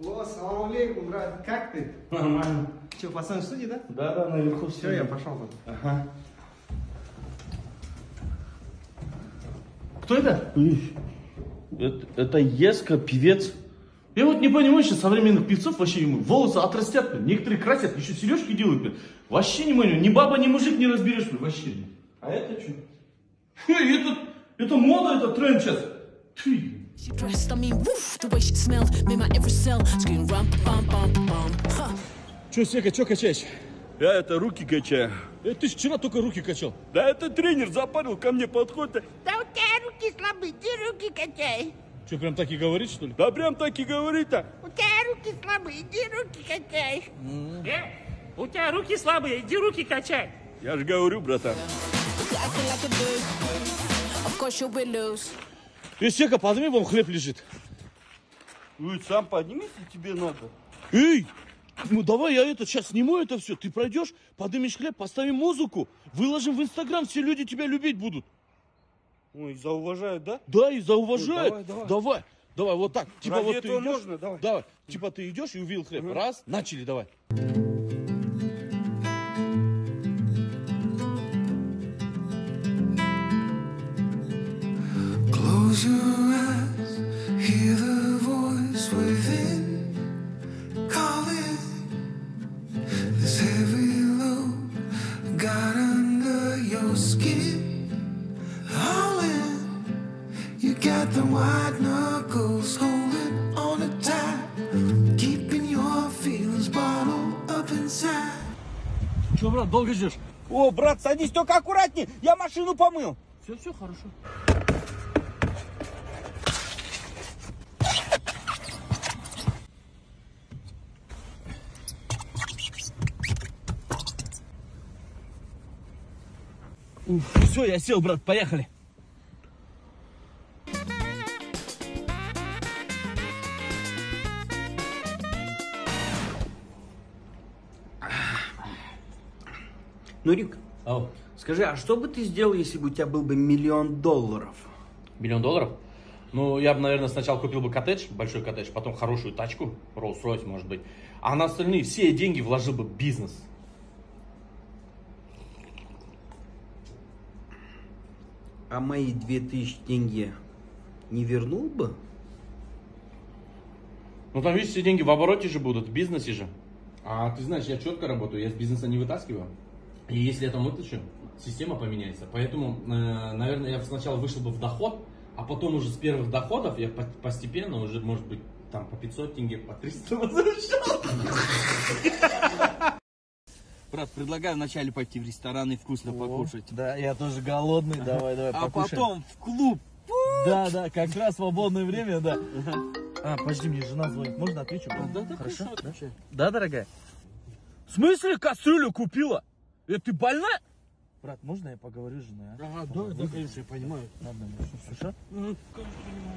О, салам алейкум, брат, как ты? Нормально. Че, пацан в студии, да? Да, наверху. Все, я пошел тут. Ага. Кто это? Это Еска, певец. Я вот не понимаю, сейчас современных певцов вообще ему волосы отрастят, блин. Некоторые красят, еще сережки делают, блин. Вообще не понимаю, ни баба, ни мужик не разберешь, блин, вообще. А это что? Это мода, это тренд сейчас. She dressed, I mean, woof, the way she smelled made my every cell scream rum bum bum bum. Че, Сека, че качаешь? Я это руки качаю. Ты ж вчера только руки качал. Да это тренер запарил, ко мне подходит. Да у тебя руки слабые, иди руки качай. Че, прям так и говорит, что ли? Да прям так и говорит-то. У тебя руки слабые, иди руки качай. У тебя руки слабые, иди руки качай. Я же говорю, братан. Of course you will lose. Сека, подними, вон хлеб лежит. Ну сам подними, если тебе надо. Эй! Ну давай я сейчас сниму это все. Ты пройдешь, поднимешь хлеб, поставим музыку, выложим в Инстаграм, все люди тебя любить будут. Ой, зауважают, да? Да, и зауважают. Ой, давай. Давай, вот так. Типа Ради вот ты этого идешь. можно, давай. Давай. Типа ты идешь и увидел хлеб. Раз, начали, давай. Close your eyes, hear the voice within calling. This heavy load got under your skin. All in, you got the white knuckles holding on it tight, keeping your feelings bottled up inside. Че, брат, долго ждешь? О, брат, садись, только аккуратнее, я машину помыл. Все, хорошо. Все, я сел, брат, поехали. Нурик, Ау. скажи, а что бы ты сделал, если бы у тебя был бы $1 миллион? $1 миллион? Ну, я бы, наверное, сначала купил бы коттедж, большой коттедж, потом хорошую тачку, Rolls-Royce, может быть. А на остальные все деньги вложил бы в бизнес. А мои 2000 тенге не вернул бы? Ну, там, видишь, все деньги в обороте же будут, в бизнесе же. А ты знаешь, я четко работаю, я с бизнеса не вытаскиваю. И если я там выключу, система поменяется. Поэтому, наверное, я сначала вышел бы в доход, а потом уже с первых доходов я постепенно уже, может быть, там по 500 тенге, по 300 возвращал. Брат, предлагаю вначале пойти в ресторан и вкусно покушать. Да, я тоже голодный, давай, А потом в клуб. Да, как раз свободное время, да. Подожди, мне жена звонит, можно отвечу? Да, хорошо. Отвечай. Да, дорогая? В смысле кастрюлю купила? Ты больная? Брат, можно я поговорю с женой, а? Ага, да, конечно, я понимаю. Ладно, хорошо? Конечно, понимаю.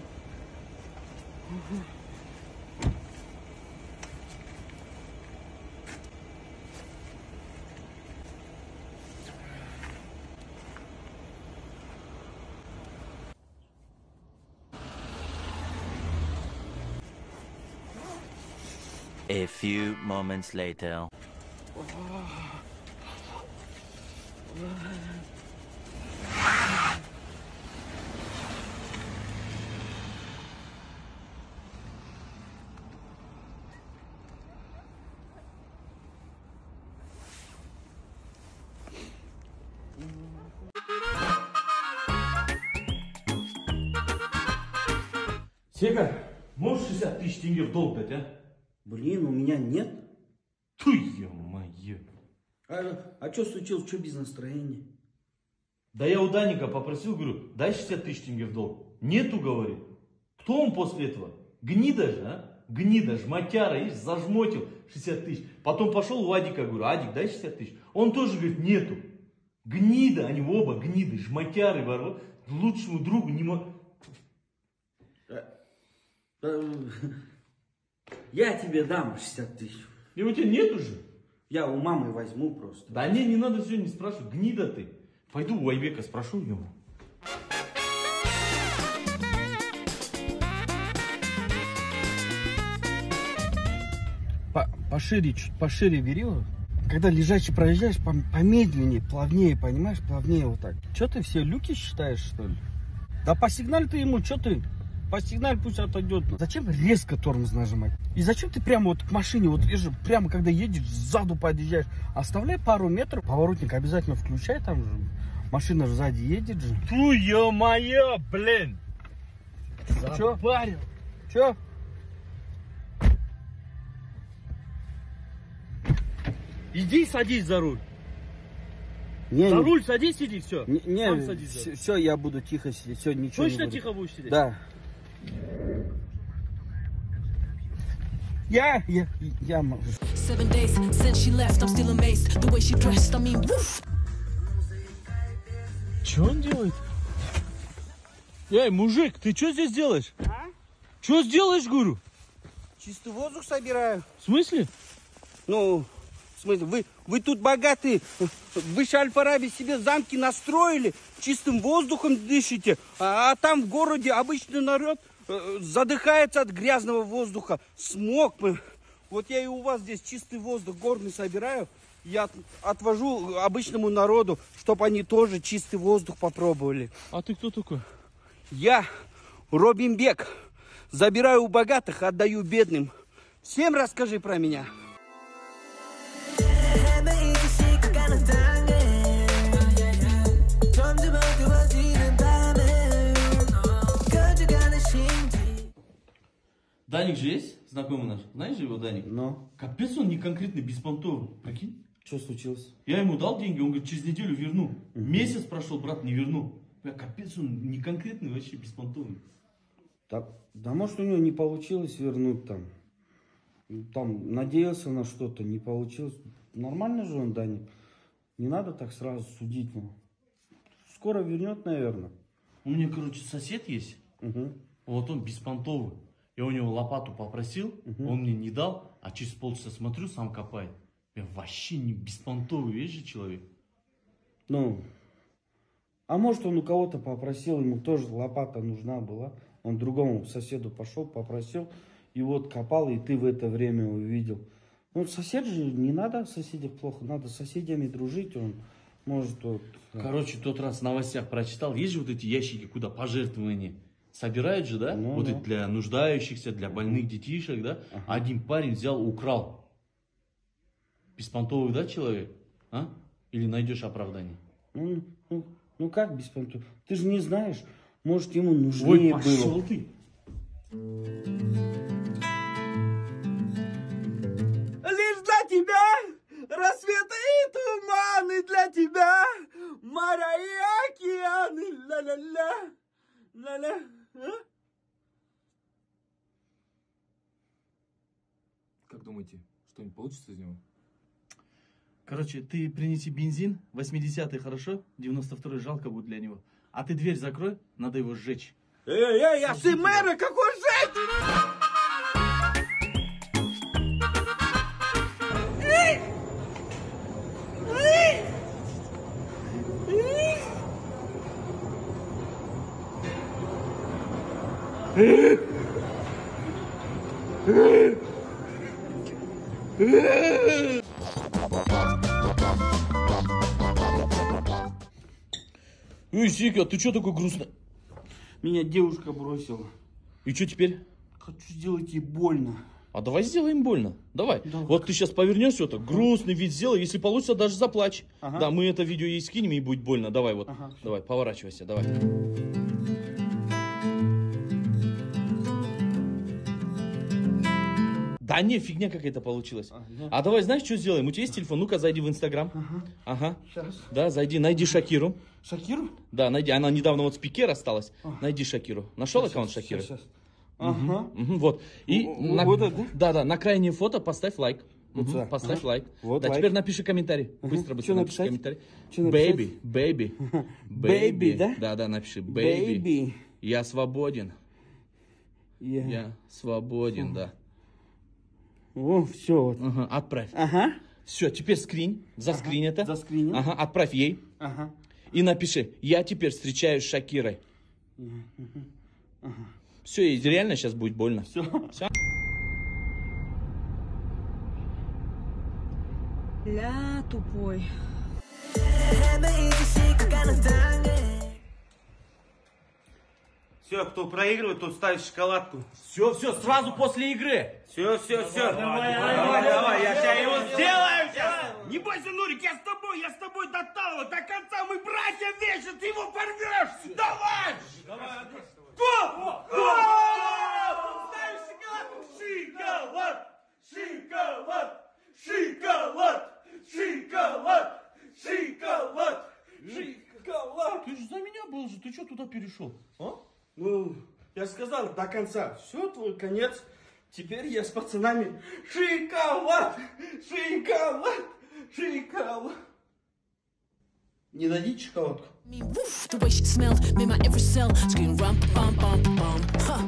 A few moments later. Сека, можешь 60 тысяч тенге в долг дать, а? Блин, у меня нет. Ту, ё-моё. А что случилось? Что без настроения? Да я у Даника попросил, говорю, дай 60 тысяч тенге в долг. Нету, говорит. Кто он после этого? Гнида же, а? Гнида, жмотяра, видишь, зажмотил 60 тысяч. Потом пошел у Адика, говорю, Адик, дай 60 тысяч. Он тоже говорит, нету. Гнида, они оба гниды, жмотяры, ворот. Лучшему другу не мог. Я тебе дам 60 тысяч. И у тебя нету же? Я у мамы возьму просто. Да не надо все, не спрашивай. Гнида ты. Пойду у Айбека спрошу ему. Пошире, чуть пошире бери. Когда лежачий проезжаешь, помедленнее, плавнее, понимаешь? Плавнее вот так. Че ты все люки считаешь, что ли? Да посигналь ты ему, что ты? Посигналь, пусть отойдет. Зачем резко тормоз нажимать? И зачем ты прямо вот к машине, вот прямо когда едешь, сзаду подъезжаешь? Оставляй пару метров, поворотник обязательно включай, там же машина же сзади едет же. Фу, ё-моё, блин. Че? Че? Иди садись за руль. Не, за руль садись, сиди, все. Не, все, я буду тихо сидеть, все, ничего Точно не буду. тихо будешь сидеть? Да. Я могу. 7 days since she left, I'm still amazed. The way she dressed, I mean, woof. Что он делает? Эй, мужик, ты что здесь делаешь? А? Что сделаешь, говорю? Чистый воздух собираю. В смысле? Ну, в смысле, вы тут богатые, вы же Аль-Фараби себе замки настроили, чистым воздухом дышите, а там в городе обычный народ задыхается от грязного воздуха, смог. Вот я и у вас здесь чистый воздух горный собираю, я отвожу обычному народу, чтобы они тоже чистый воздух попробовали. А ты кто такой? Я Робинбек, забираю у богатых, отдаю бедным. Всем расскажи про меня. Даник же есть? Знакомый наш. Знаешь же его, Даник? Ну? Капец он не конкретный, беспонтовый. Прикинь? Что случилось? Я ему дал деньги, он говорит, через неделю верну. Месяц прошел, брат, не вернул. Бля, капец он не конкретный, вообще беспонтовый. Да может у него не получилось вернуть там. Там надеялся на что-то, не получилось. Нормально же он, Даник. Не надо так сразу судить. Ну. Скоро вернет, наверное. У меня, короче, сосед есть. Вот он беспонтовый. Я у него лопату попросил, он мне не дал, а через полчаса смотрю, сам копает. Я вообще не беспонтовый, видишь же человек. Ну, а может он у кого-то попросил, ему тоже лопата нужна была. Он другому соседу пошел, попросил, и вот копал, и ты в это время увидел. Ну, сосед же, не надо соседей плохо, надо с соседями дружить, он может вот... Короче, тот раз в новостях прочитал, есть же вот эти ящики, куда пожертвования собирают же, да? Ну, вот это для нуждающихся, для больных детишек, да? Один парень взял, украл. Беспонтовый, да, человек? А? Или найдешь оправдание? Ну как беспонтовый? Ты же не знаешь, может ему нужнее было. Пошел ты. Лишь для тебя рассветы и туманы, для тебя моря и океаны, ля-ля-ля, ля-ля. Как думаете, что-нибудь получится из него? Короче, ты принеси бензин, 80-й хорошо, 92-й жалко будет для него. А ты дверь закрой, надо его сжечь. Эй, а ты мэра, какой жить? Эй, Сика, ты что такой грустный? Меня девушка бросила. И что теперь? Хочу сделать ей больно. А давай сделаем больно. Давай. Вот ты сейчас повернешься, вот так, грустный вид сделай. Если получится, даже заплачь. Да, мы это видео ей скинем, и будет больно. Давай вот. Давай, поворачивайся, давай. Да не, фигня какая-то получилась. А давай, знаешь, что сделаем? У тебя есть телефон? Ну-ка, зайди в Инстаграм. Ага. Сейчас. Да, зайди, найди Шакиру. Шакиру? Да, найди. Она недавно вот с Пике рассталась. Найди Шакиру. Нашел Сейчас, аккаунт Шакиры? сейчас. Вот. И Вот это, да, на крайнее фото поставь лайк. Вот сюда. Поставь лайк. Вот да, лайк. теперь напиши комментарий. Быстро Что напиши написать? комментарий. Что написать? Baby. Baby, да? Да, напиши. Baby. Baby. Я свободен. Я. Я свободен, да. О, все. Вот. Отправь. Ага. Все, теперь скринь. Заскринь это. Заскринил. Ага, отправь ей. Ага. И напиши, я теперь встречаюсь с Шакирой. Все, и реально сейчас будет больно. Все. Все. Ля, тупой. Все, кто проигрывает, тот ставит шоколадку. Все, сразу после игры. Все. Давай, я сейчас его сделаю сейчас. Не бойся, Нурик, я с тобой до талого, до конца мы братья вечно, ты его порвешь. Давай! Ставишь шоколад. Ты же за меня был же, ты что туда перешел? А? Ну, я сказал до конца. Все, твой конец. Теперь я с пацанами. Шоколад! Не дадите шоколадку? I mean, woof, the way she smelled made my every cell scream rum, bum, bum, bum. Huh.